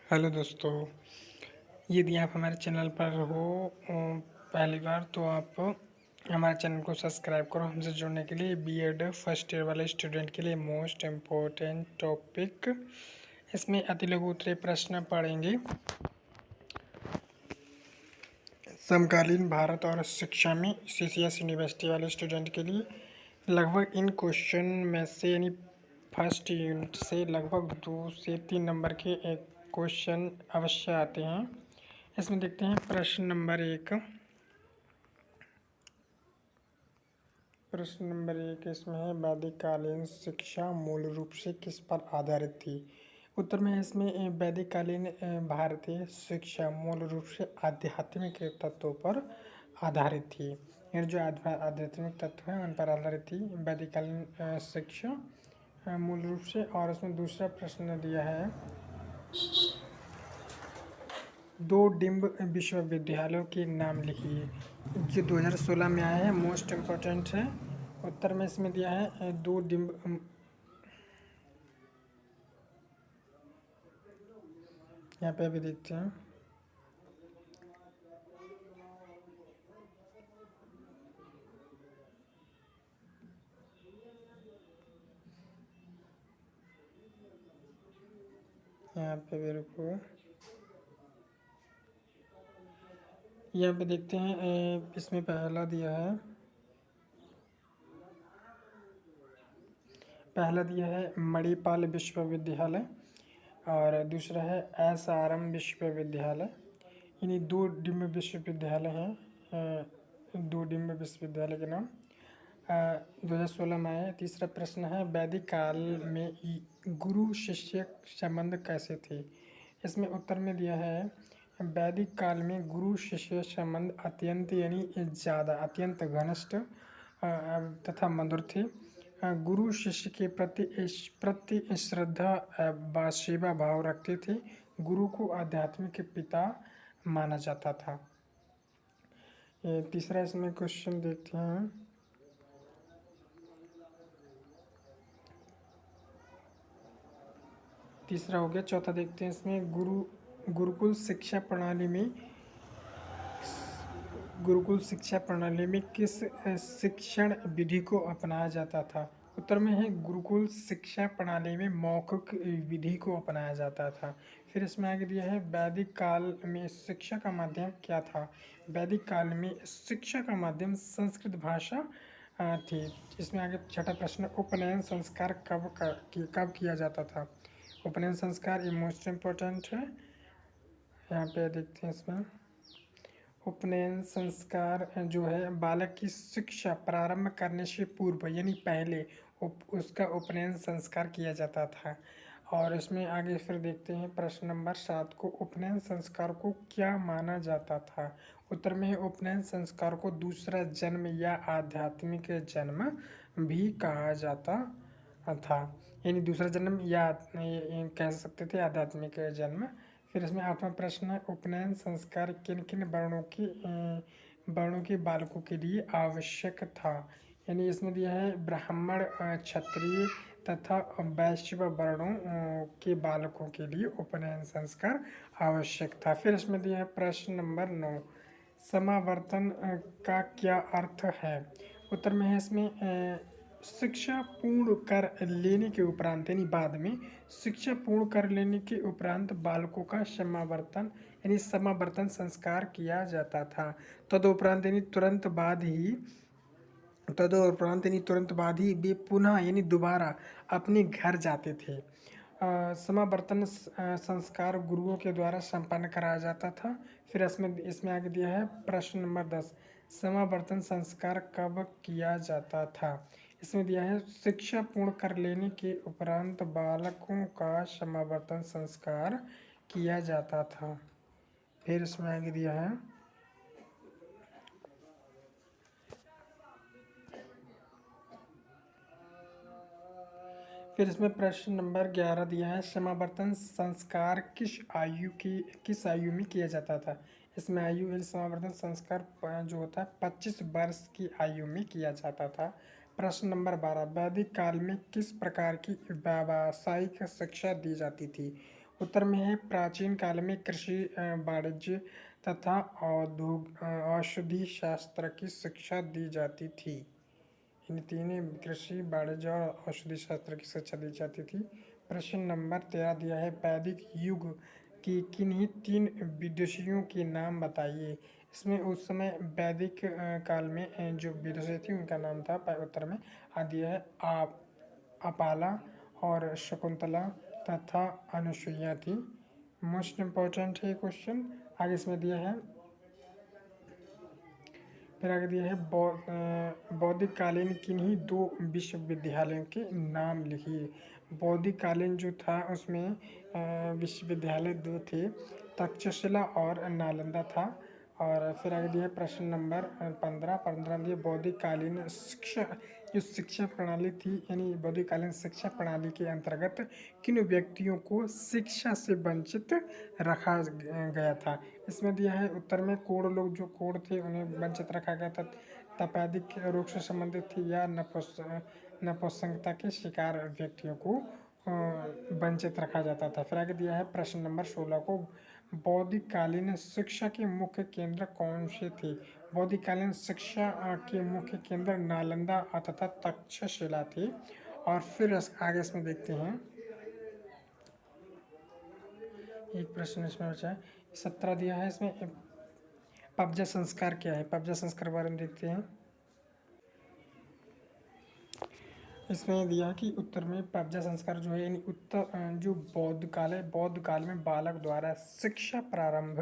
Hello दोस्तों, यदि आप हमारे चैनल पर हो पहली बार तो आप हमारे चैनल को सब्सक्राइब करो। हमसे जुड़ने के लिए बीएड फर्स्ट ईयर वाले स्टूडेंट के लिए मोस्ट इम्पोर्टेंट टॉपिक, इसमें अति लघु उत्तरीय प्रश्न पढ़ेंगे। समकालीन भारत और शिक्षा में सीसीएस यूनिवर्सिटी वाले स्टूडेंट के लिए लगभग इन क्वेश्चन में से यानी फर्स्ट यूनिट से लगभग 2 से 3 नंबर के एक क्वेश्चन अवश्य आते हैं। इसमें देखते हैं प्रश्न नंबर 1। इसमें है वैदिक कालीन शिक्षा मूल रूप से किस पर आधारित थी। उत्तर में इसमें वैदिक कालीन भारतीय शिक्षा मूल रूप से आध्यात्मिक तत्वों पर आधारित थी। यानी जो आध्यात्मिक तत्व हैं उन पर आधारित थी वैदिक कालीन शिक्षा मूल रूप से। और इसमें दूसरा प्रश्न दिया है 2 डिम्ब विश्वविद्यालयों के नाम लिखिए, जो 2016 में आया है, मोस्ट इम्पोर्टेंट है। उत्तर में इसमें दिया है 2 डिम्ब, यहाँ पे अभी देखते हैं। यहाँ पे भी रुको, यहाँ पे देखते हैं। इसमें पहला दिया है मणिपाल विश्वविद्यालय और दूसरा है एसआरएम विश्वविद्यालय। यानी 2 डिम्ब विश्वविद्यालय हैं, 2 डिम्ब विश्वविद्यालय के नाम 2016 में आए। तीसरा प्रश्न है वैदिक काल में गुरु शिष्य संबंध कैसे थे। इसमें उत्तर में दिया है वैदिक काल में गुरु शिष्य संबंध अत्यंत यानी ज़्यादा अत्यंत घनिष्ठ तथा मधुर थे। गुरु शिष्य के प्रति श्रद्धा व सेवा भाव रखते थे। गुरु को आध्यात्मिक पिता माना जाता था। तीसरा इसमें क्वेश्चन देखते हैं। तीसरा हो गया। चौथा देखते हैं इसमें गुरुकुल शिक्षा प्रणाली में किस शिक्षण विधि को अपनाया जाता था। उत्तर में है गुरुकुल शिक्षा प्रणाली में मौखिक विधि को अपनाया जाता था। फिर इसमें आगे दिया है वैदिक काल में शिक्षा का माध्यम क्या था। वैदिक काल में शिक्षा का माध्यम संस्कृत भाषा थी। इसमें आगे छठा प्रश्न उपनयन संस्कार कब किया जाता था। उपनयन संस्कार ये मोस्ट इम्पोर्टेंट है। यहाँ पे देखते हैं इसमें उपनयन संस्कार जो है बालक की शिक्षा प्रारंभ करने से पूर्व यानी पहले उसका उपनयन संस्कार किया जाता था। और इसमें आगे फिर देखते हैं प्रश्न नंबर 7 को उपनयन संस्कार को क्या माना जाता था। उत्तर में उपनयन संस्कार को दूसरा जन्म या आध्यात्मिक जन्म भी कहा जाता था। यानी दूसरा जन्म या कह सकते थे आध्यात्मिक जन्म। फिर इसमें 8वां प्रश्न है उपनयन संस्कार किन किन वर्णों के बालकों के लिए आवश्यक था। यानी इसमें दिया है ब्राह्मण क्षत्रिय तथा वैश्य वर्णों के बालकों के लिए उपनयन संस्कार आवश्यक था। फिर इसमें दिया है प्रश्न नंबर 9 समावर्तन का क्या अर्थ है। उत्तर में है इसमें शिक्षा पूर्ण कर लेने के उपरांत यानी बाद में शिक्षा पूर्ण कर लेने के उपरांत बालकों का समावर्तन संस्कार किया जाता था। तदुपरांत यानी तुरंत बाद ही वे पुनः यानी दोबारा अपने घर जाते थे। समावर्तन संस्कार गुरुओं के द्वारा संपन्न कराया जाता था। फिर इसमें आगे दिया है प्रश्न नंबर 10 समावर्तन संस्कार कब किया जाता था। इसमें दिया है शिक्षा पूर्ण कर लेने के उपरांत बालकों का समावर्तन संस्कार किया जाता था। फिर इसमें आगे दिया है फिर इसमें प्रश्न नंबर 11 दिया है समावर्तन संस्कार किस आयु में किया जाता था। इसमें आयु समावर्तन संस्कार जो होता है 25 वर्ष की आयु में किया जाता था। प्रश्न नंबर 12 वैदिक काल में किस प्रकार की व्यावसायिक शिक्षा दी जाती थी। उत्तर में है प्राचीन काल में कृषि, वाणिज्य तथा औषधि शास्त्र की शिक्षा दी जाती थी। इन तीनों कृषि, वाणिज्य और औषधि शास्त्र की शिक्षा दी जाती थी। प्रश्न नंबर 13 दिया है वैदिक युग की किन्हीं तीन विदुषियों के नाम बताइए। इसमें उस समय वैदिक काल में जो विदुषी थी उनका नाम था, उत्तर में आदि है आप अपाला और शकुंतला तथा अनुसुईया थी। मोस्ट इम्पोर्टेंट है क्वेश्चन। आगे इसमें दिया है, फिर आगे दिया है बौद्धिक कालीन किन्हीं दो विश्वविद्यालयों के नाम लिखिए। बौद्धिक कालीन जो था उसमें विश्वविद्यालय दो थे, तक्षशिला और नालंदा था। और फिर आगे दिया है प्रश्न नंबर 15 दिए बौद्धिक कालीन शिक्षा, जो शिक्षा प्रणाली थी यानी बौद्धिक कालीन शिक्षा प्रणाली के अंतर्गत किन व्यक्तियों को शिक्षा से वंचित रखा गया था। इसमें दिया है उत्तर में कोढ़ लोग, जो कोढ़ थे उन्हें वंचित रखा गया था, तपेदिक रोग से संबंधित थी, या नपुंसकता के शिकार व्यक्तियों को वंचित रखा जाता था। फिर आगे दिया है प्रश्न नंबर 16 को बौद्धिक कालीन शिक्षा के मुख्य केंद्र कौन से थे। बौद्धिक कालीन शिक्षा के मुख्य केंद्र नालंदा तथा तक्षशिला थे। और फिर आगे इसमें देखते हैं, एक प्रश्न इसमें बचा है 17 दिया है, इसमें पबजा संस्कार क्या है। पबजा संस्कार बारे में देखते हैं। इसमें दिया कि उत्तर में पबजा संस्कार जो है यानी उत्तर जो बौद्ध काल में बालक द्वारा शिक्षा प्रारंभ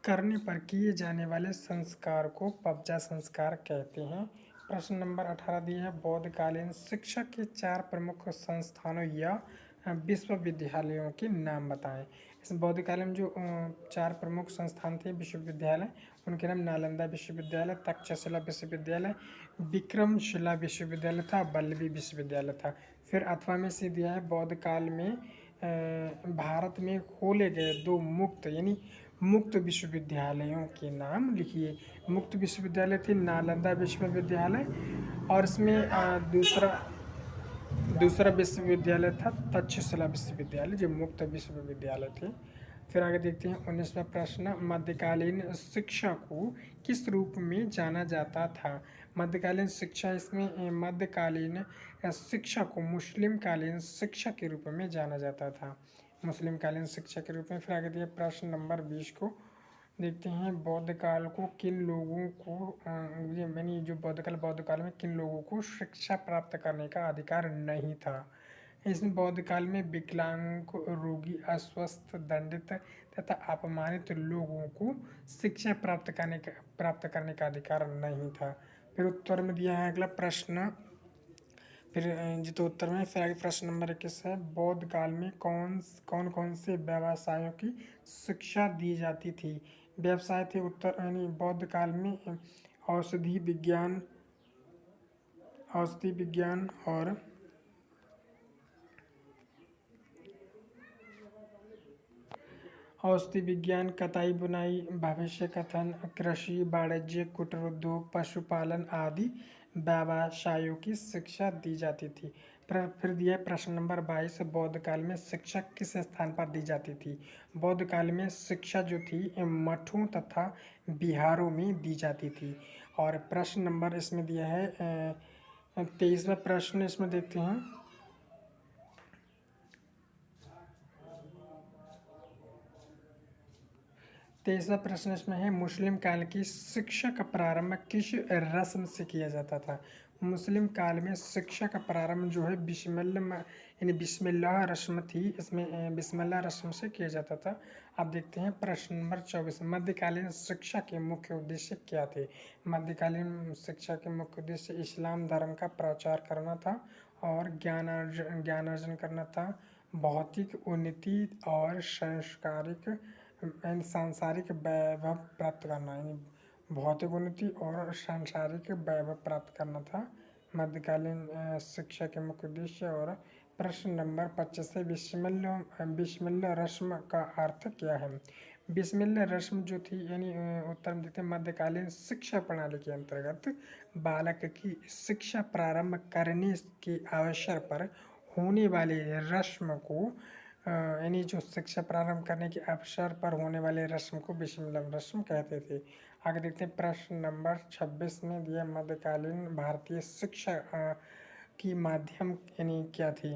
करने पर किए जाने वाले संस्कार को पबजा संस्कार कहते हैं। प्रश्न नंबर 18 दिया है बौद्धकालीन शिक्षा के 4 प्रमुख संस्थानों या विश्वविद्यालयों के नाम बताएं। इस बौद्धकालीन जो 4 प्रमुख संस्थान थे विश्वविद्यालय, उनके नाम नालंदा विश्वविद्यालय, तक्षशिला विश्वविद्यालय, विक्रमशिला विश्वविद्यालय था, वल्लभी विश्वविद्यालय था। फिर अथवा में से दिया है बौद्ध काल में भारत में खोले गए 2 मुक्त यानी मुक्त विश्वविद्यालयों के नाम लिखिए। मुक्त विश्वविद्यालय थे नालंदा विश्वविद्यालय, और इसमें दूसरा विश्वविद्यालय था तक्षशिला विश्वविद्यालय, जो मुक्त विश्वविद्यालय थे। फिर आगे देखते हैं 19वां प्रश्न मध्यकालीन शिक्षा को किस रूप में जाना जाता था। मध्यकालीन शिक्षा, इसमें मध्यकालीन शिक्षा को मुस्लिम कालीन शिक्षा के रूप में जाना जाता था, मुस्लिम कालीन शिक्षा के रूप में। फिर आगे दिया प्रश्न नंबर 20 को देखते हैं बौद्ध काल को किन लोगों को यानी जो बौद्ध काल में किन लोगों को शिक्षा प्राप्त करने का अधिकार नहीं था। इसमें बौद्ध काल में विकलांग, रोगी, अस्वस्थ, दंडित तथा अपमानित लोगों को शिक्षा प्राप्त करने का अधिकार नहीं था। फिर उत्तर में दिया है अगला प्रश्न, फिर जो उत्तर में फिर आगे प्रश्न नंबर 21 है बौद्ध काल में कौन कौन से व्यवसायों की शिक्षा दी जाती थी। व्यवसाय थे उत्तर यानी बौद्ध काल में औषधि विज्ञान और औषधि विज्ञान, कताई बुनाई, भविष्य कथन, कृषि, वाणिज्य, कुटीर उद्योग, पशुपालन आदि व्यवसायों की शिक्षा दी जाती थी। फिर दिया प्रश्न नंबर 22 बौद्ध काल में शिक्षा किस स्थान पर दी जाती थी। बौद्ध काल में शिक्षा जो थी मठों तथा बिहारों में दी जाती थी। और प्रश्न नंबर इसमें दिया है 23वां प्रश्न, इसमें देखते हैं 23वां प्रश्न इसमें है मुस्लिम काल की शिक्षा का प्रारंभ किस रस्म से किया जाता था। मुस्लिम काल में शिक्षा का प्रारंभ जो है बिस्मिल्लाह रस्म थी, इसमें बिस्मिल्लाह रस्म से किया जाता था। अब देखते हैं प्रश्न नंबर 24 मध्यकालीन शिक्षा के मुख्य उद्देश्य क्या थे। मध्यकालीन शिक्षा के मुख्य उद्देश्य इस्लाम धर्म का प्रचार करना था और ज्ञान अर्जन करना था, भौतिक उन्नति और सांसारिक वैभव प्राप्त करना, यानी भौतिक उन्नति और सांसारिक वैभव प्राप्त करना था मध्यकालीन शिक्षा के मुख्य उद्देश्य। और प्रश्न नंबर 25 से बिस्मिल्लाह रस्म का अर्थ क्या है। बिस्मिल्लाह रस्म जो थी यानी उत्तर में देते हैं मध्यकालीन शिक्षा प्रणाली के अंतर्गत बालक की शिक्षा प्रारंभ करने के अवसर पर होने वाली रस्म को यानी जो शिक्षा प्रारंभ करने के अवसर पर होने वाले रस्म को बिस्मिल्लाह रस्म कहते थे। आगे देखते हैं प्रश्न नंबर 26 में दिया मध्यकालीन भारतीय शिक्षा की माध्यम यानी क्या थी।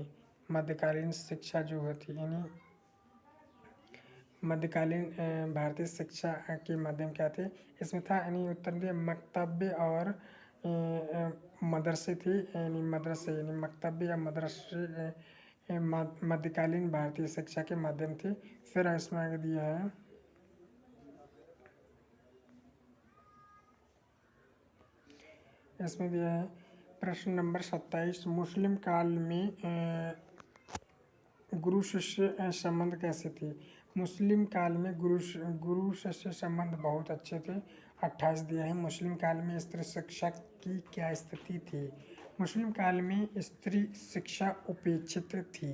मध्यकालीन शिक्षा जो होती यानी मध्यकालीन भारतीय शिक्षा के माध्यम क्या थे। इसमें था यानी उत्तर दिया मक्तब्य और मदरसे थे यानी मदरसे यानी मक्तब्य या मदरसे मध्यकालीन भारतीय शिक्षा के माध्यम थे। फिर इसमें आगे दिया है इसमें दिया है प्रश्न नंबर 27 मुस्लिम काल में गुरु शिष्य संबंध कैसे थे। मुस्लिम काल में गुरु शिष्य संबंध बहुत अच्छे थे। 28 दिया है मुस्लिम काल में स्त्री शिक्षा की क्या स्थिति थी। मुस्लिम काल में स्त्री शिक्षा उपेक्षित थी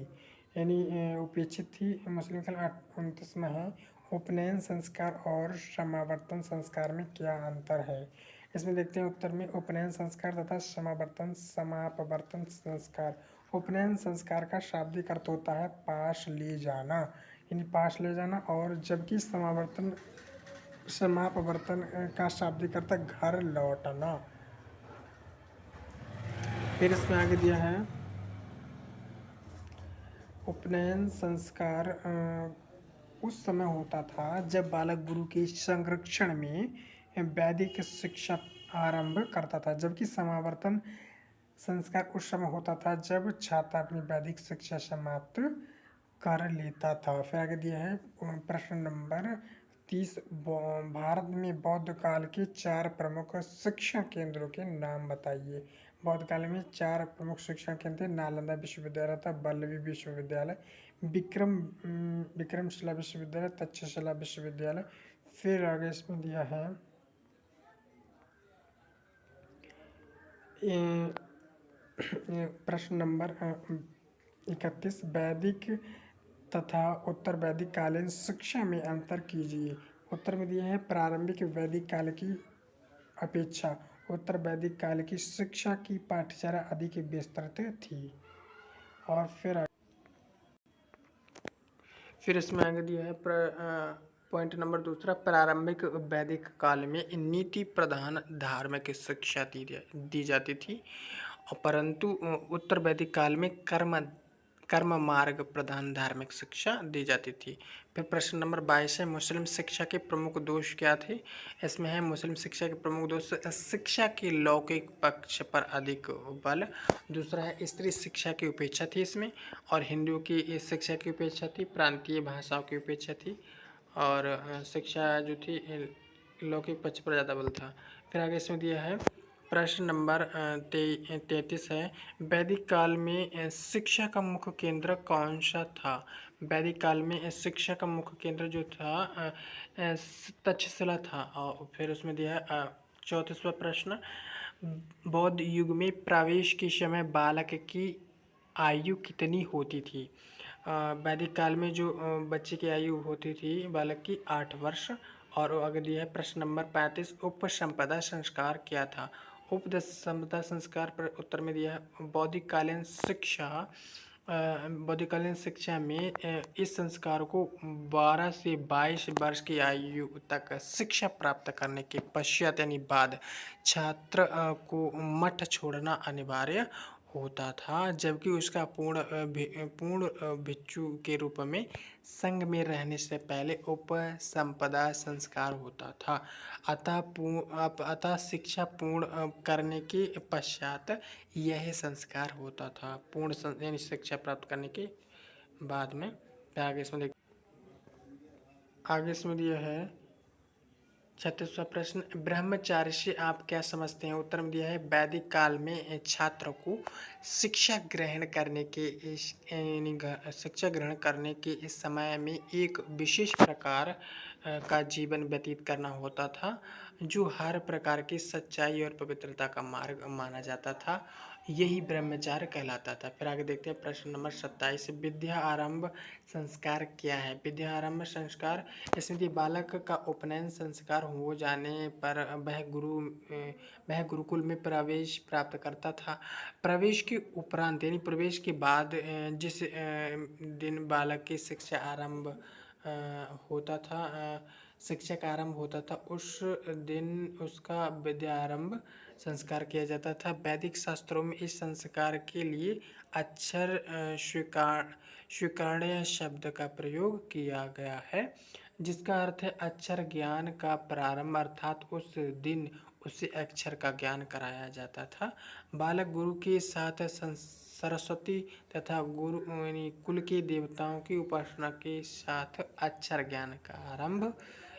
यानी उपेक्षित थी। मुस्लिम काल 29 में है उपनयन संस्कार और समावर्तन संस्कार में क्या अंतर है। इसमें देखते हैं उत्तर में उपनयन संस्कार तथा समापवर्तन संस्कार। उपनयन संस्कार का शाब्दिक अर्थ होता है पास ले जाना यानी पास ले जाना और जबकि समापवर्तन का शाब्दिक अर्थ घर लौटना। फिर इसमें आगे दिया है उपनयन संस्कार उस समय होता था जब बालक गुरु के संरक्षण में वैदिक शिक्षा आरंभ करता था, जबकि समावर्तन संस्कार उस समय होता था जब छात्र अपनी वैदिक शिक्षा समाप्त कर लेता था। फिर आगे दिया है प्रश्न नंबर 30 भारत में बौद्ध काल के 4 प्रमुख शिक्षण केंद्रों के नाम बताइए। बौद्ध काल में 4 प्रमुख शिक्षण केंद्र थे। नालंदा विश्वविद्यालय था, वल्लभी विश्वविद्यालय, विक्रमशिला विश्वविद्यालय, तक्षशिला विश्वविद्यालय। फिर आगे इसमें दिया है प्रश्न नंबर 31 वैदिक तथा उत्तर वैदिक कालीन शिक्षा में अंतर कीजिए। उत्तर में दिया है प्रारंभिक वैदिक काल की अपेक्षा उत्तर वैदिक काल की शिक्षा की पाठ्यचर्या अधिक विस्तृत थी। और फिर इसमें आगे दिया है पॉइंट नंबर 2 प्रारंभिक वैदिक काल में नीति प्रधान धार्मिक शिक्षा दी जाती थी और परंतु उत्तर वैदिक काल में कर्म मार्ग प्रधान धार्मिक शिक्षा दी जाती थी। फिर प्रश्न नंबर 22 है मुस्लिम शिक्षा के प्रमुख दोष क्या थे। इसमें है मुस्लिम शिक्षा के प्रमुख दोष शिक्षा के लौकिक पक्ष पर अधिक बल, दूसरा है स्त्री शिक्षा की उपेक्षा थी इसमें, और हिंदुओं की शिक्षा की उपेक्षा थी, प्रांतीय भाषाओं की उपेक्षा थी, और शिक्षा जो थी लौकिक पक्ष पर ज़्यादा बल था। फिर आगे इसमें दिया है प्रश्न नंबर 33 है वैदिक काल में शिक्षा का मुख्य केंद्र कौन सा था। वैदिक काल में शिक्षा का मुख्य केंद्र जो था तक्षशिला था। और फिर उसमें दिया है 34वां प्रश्न बौद्ध युग में प्रवेश के समय बालक की आयु कितनी होती थी। वैदिक काल में जो बच्चे की आयु होती थी बालक की 8 वर्ष। और आगे दिया है प्रश्न नंबर 35 उपसंपदा संस्कार क्या था। उपसंपदा संस्कार पर उत्तर में दिया है बौद्धिककालीन शिक्षा में इस संस्कार को 12 से 22 वर्ष की आयु तक शिक्षा प्राप्त करने के पश्चात यानी बाद छात्र को मठ छोड़ना अनिवार्य होता था, जबकि उसका पूर्ण भिक्षु के रूप में संघ में रहने से पहले उपसंपदा संस्कार होता था। अतः शिक्षा पूर्ण करने के पश्चात यह संस्कार होता था, यानी शिक्षा प्राप्त करने के बाद में। आगे इसमें दिया है 36वां प्रश्न ब्रह्मचार्य से आप क्या समझते हैं। उत्तर में दिया है वैदिक काल में छात्र को शिक्षा ग्रहण करने के इस समय में एक विशेष प्रकार का जीवन व्यतीत करना होता था जो हर प्रकार की सच्चाई और पवित्रता का मार्ग माना जाता था। यही ब्रह्मचार्य कहलाता था। फिर आगे देखते हैं प्रश्न नंबर 27, विद्या आरंभ संस्कार क्या है? विद्या आरंभ संस्कार, इसमें यदि बालक का उपनयन संस्कार हो जाने पर वह गुरुकुल में प्रवेश प्राप्त करता था। प्रवेश के उपरांत यानी प्रवेश के बाद जिस दिन बालक की शिक्षा आरंभ होता था शिक्षा का आरंभ होता था, उस दिन उसका विद्या आरंभ संस्कार किया जाता था। वैदिक शास्त्रों में इस संस्कार के लिए अक्षर स्वीकार्य शब्द का प्रयोग किया गया है, जिसका अर्थ है अक्षर ज्ञान का प्रारंभ, अर्थात उस दिन उसे अक्षर का ज्ञान कराया जाता था। बालक गुरु के साथ सरस्वती तथा गुरु यानी कुल के देवताओं की उपासना के साथ अक्षर ज्ञान का आरंभ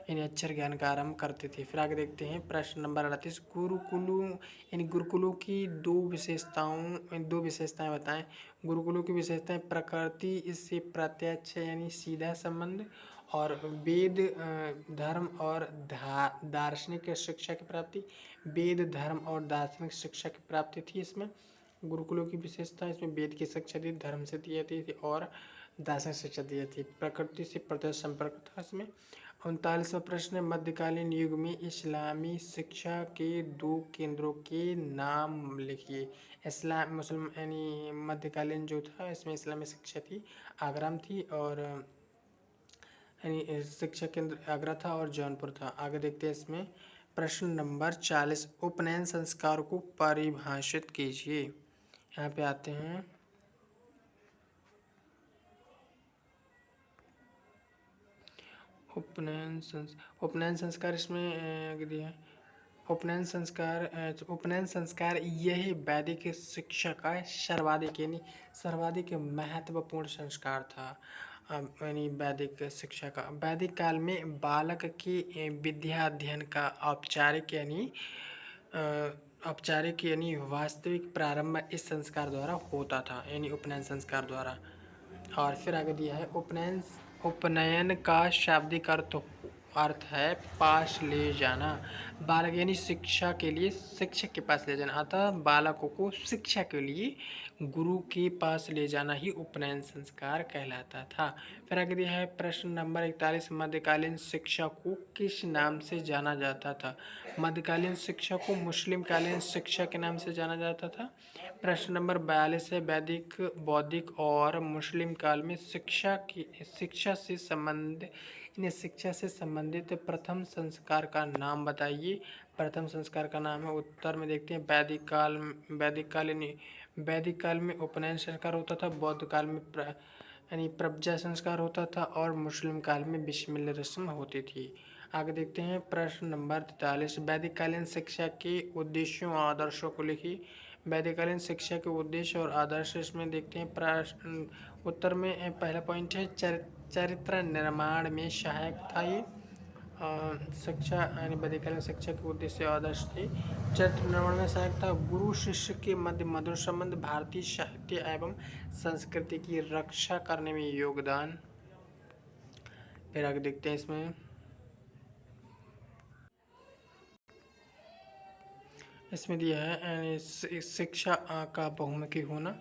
यानी अक्षर ज्ञान का आरंभ करते थे। फिर आगे देखते हैं प्रश्न नंबर 38, गुरुकुलों की दो विशेषताएं बताएं। गुरुकुलों की विशेषताएं, प्रकृति से प्रत्यक्ष यानी सीधा संबंध, और वेद धर्म और दार्शनिक शिक्षा की प्राप्ति। वेद धर्म और दार्शनिक शिक्षा की प्राप्ति थी इसमें। गुरुकुलों की विशेषता, इसमें वेद की शिक्षा दी, धर्म से दी जाती थी और दार्शनिक शिक्षा दी जाती थी। प्रकृति से प्रत्यक्ष संपर्क था इसमें। 39वां प्रश्न, मध्यकालीन युग में इस्लामी शिक्षा के दो केंद्रों के नाम लिखिए। इस्लाम मुस्लिम यानी मध्यकालीन जो था इसमें इस्लामी शिक्षा थी, आगरा में थी, और यानी शिक्षा केंद्र आगरा था और जौनपुर था। आगे देखते हैं इसमें प्रश्न नंबर 40, उपनयन संस्कार को परिभाषित कीजिए। यहाँ पे आते हैं उपनयन संस्कार इसमें दिया है। उपनयन संस्कार यह वैदिक शिक्षा का सर्वाधिक महत्वपूर्ण संस्कार था। यानी वैदिक शिक्षा का वैदिक काल में बालक के विद्या अध्ययन का औपचारिक यानी वास्तविक प्रारंभ इस संस्कार द्वारा होता था, यानी उपनयन संस्कार द्वारा। और फिर आगे दिया है उपनयन का शाब्दिक अर्थ है पास ले जाना। बालक यानी शिक्षा के लिए शिक्षक के पास ले जाना, अतः बालकों को शिक्षा के लिए गुरु के पास ले जाना ही उपनयन संस्कार कहलाता था। फिर आगे दिया है प्रश्न नंबर 41, मध्यकालीन शिक्षा को किस नाम से जाना जाता था? मध्यकालीन शिक्षा को मुस्लिम कालीन शिक्षा के नाम से जाना जाता था। प्रश्न नंबर 42 है, वैदिक, बौद्धिक और मुस्लिम काल में शिक्षा से संबंधित प्रथम संस्कार का नाम बताइए। प्रथम संस्कार का नाम है, उत्तर में देखते हैं वैदिक काल में उपनयन संस्कार होता था, बौद्ध काल में यानी प्रज्ञा संस्कार होता था, और मुस्लिम काल में बिस्मिल्लाह रस्म होती थी। आगे देखते हैं प्रश्न नंबर 43, वैदिककालीन शिक्षा के उद्देश्यों और आदर्शों को लिखिए। वैदिककालीन शिक्षा के उद्देश्य और आदर्श इसमें देखते हैं। प्रश्न उत्तर में पहला पॉइंट है चरित्र निर्माण में सहायक था ये शिक्षा, यानी वैदिककालीन शिक्षा के उद्देश्य और आदर्श थे। चरित्र निर्माण में सहायक था, गुरु शिष्य के मध्य मधुर संबंध, भारतीय साहित्य एवं संस्कृति की रक्षा करने में योगदान। फिर आगे देखते हैं इसमें दिया है शिक्षा का बहुमुखी होना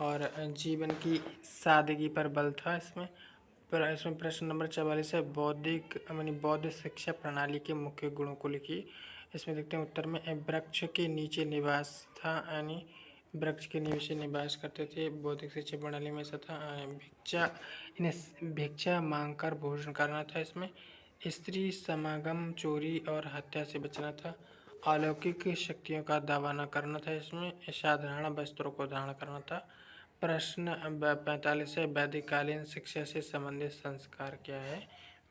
और जीवन की सादगी पर बल था। इसमें प्रश्न नंबर 44 है, बौद्ध शिक्षा प्रणाली के मुख्य गुणों को लिखिए। इसमें देखते हैं उत्तर में वृक्ष के नीचे निवास था, यानी वृक्ष के नीचे निवास करते थे। बौद्धिक शिक्षा प्रणाली में ऐसा था। भिक्षा मांगकर भोजन करना था। इसमें स्त्री समागम, चोरी और हत्या से बचना था। अलौकिक शक्तियों का दावा न करना था। इसमें साधारण वस्त्रों को धारण करना था। प्रश्न 45 है, वैदिककालीन शिक्षा से संबंधित संस्कार क्या है?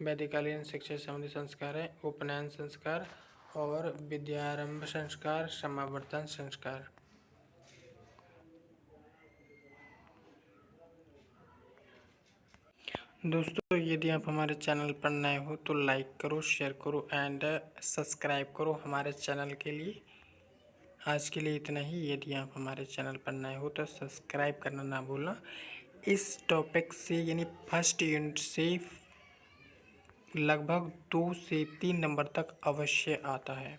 वैदिककालीन शिक्षा से संबंधित संस्कार है उपनयन संस्कार और विद्यारंभ संस्कार, समावर्तन संस्कार। दोस्तों, यदि आप हमारे चैनल पर नए हो तो लाइक करो, शेयर करो एंड सब्सक्राइब करो हमारे चैनल के लिए। आज के लिए इतना ही। यदि आप हमारे चैनल पर नए हो तो सब्सक्राइब करना ना भूलना। इस टॉपिक से यानी फर्स्ट यूनिट से लगभग 2 से 3 नंबर तक अवश्य आता है।